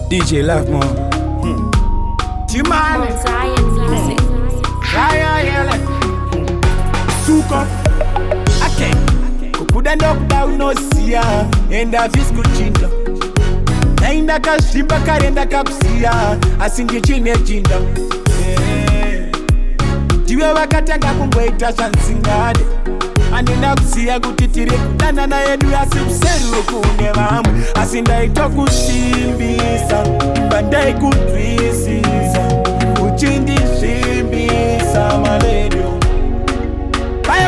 DJ Love More. Timane. Suko. Okay. Kukuda knockdown no siya. Enda visku chinda. Nainda kashimba karenda kakusiya. Asingi chine chinda. Diwe wakatanga kumboita shansingade. Anina kusiya kutitiri kudana na yedu yasimseru kune mamu. Asindaito kusimbisa. Bandai kutwisisa. Uchindi simbisa maledio.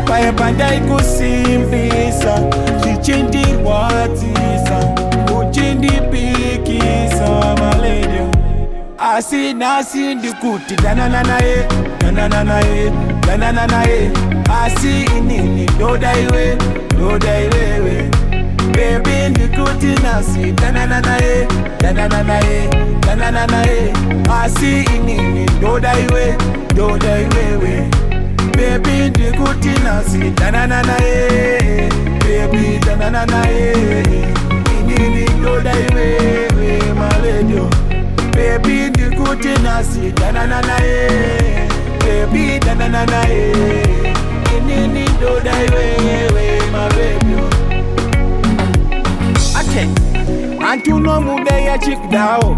Paya bandai kusimbisa. Chichindi watisa. Uchindi pikisa maledio. Asindi kuti danana ye. Asi inini doda iwe baby ndikuti nasi danana ye asi inini doda iwe baby ndikuti nasi danana ye baby danana ye inini doda iwe maledio baby ndikuti nasi danana ye baby danana ye inini doda iwe my baby. Okay, antu no mude ya chikdao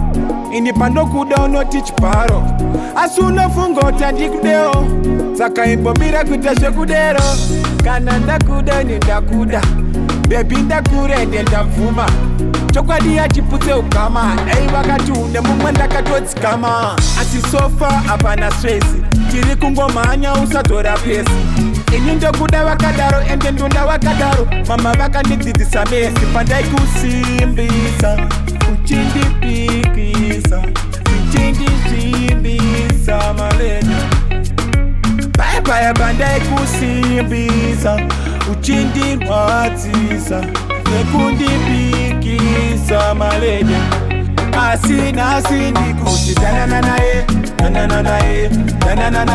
inipando kuda no teach paro asuna fungo tandikudeo saka imbobira kutashe kudero kana ndakuda ni ndakuda baby ndakure ndamvuma chokwadi ya chipute ukama ei wakati une mumwenda katotsi kama asisofa hapana stress chiri kungomanya usatora pesi ini ndokuda wakadaro ende ndunda wakadaro mama vakandidzidzisa mesi pandai kusimbisa uchindipikisa uchindisvimbisa maledio paya pandai kusimbisa uchindirwadzisa nekundipikisa maledio asini kuti danana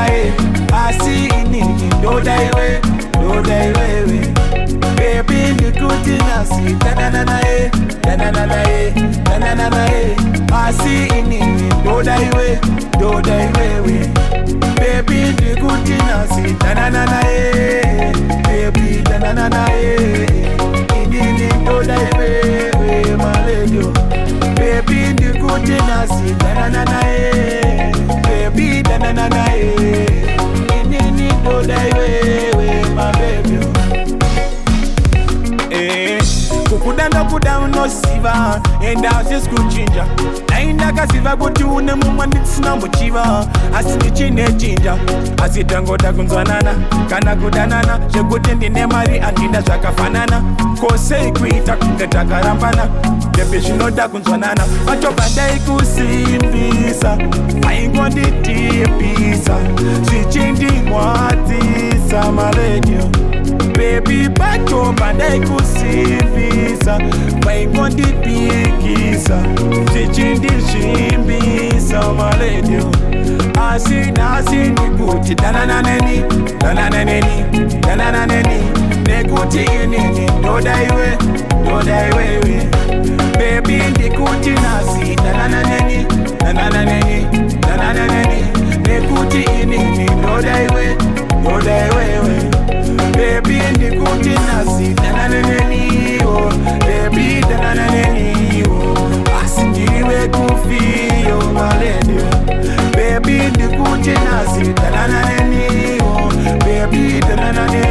ye asi inini doda iwe baby ndikuti nasi danana ye asi inini doda iwe baby ndikuti nasi danana ye baby danana ye inini doda iwe maledio baby ndikuti nasi danana ye baby danana ye inini doda iwe my baby. Kukuda unosiva enda siskuchinja nainda kasiva kuti une mumwe ndisina muchiva asini chine chinja asitangoda kunzwanana kana kudanana zvekuti ndine mari andina zvakafanana kose kuita kunge takarambana ndebe zvinoda kunzwanana vatobandai kusimbisa vaingonditipisa zvichindimwadzisa maledio baby patobandai kusimbisa vaingondipikisa zvichindizvimbisa maledio asini kuti danananeni nekuti inini doda iwe baby ndikuti nasi danananeni nekuti inini doda iwe baby ndikuti nasi danananeni baby danananeni asindiriwe kufiyo maledio baby ndikuti nasi danananeni baby danananeni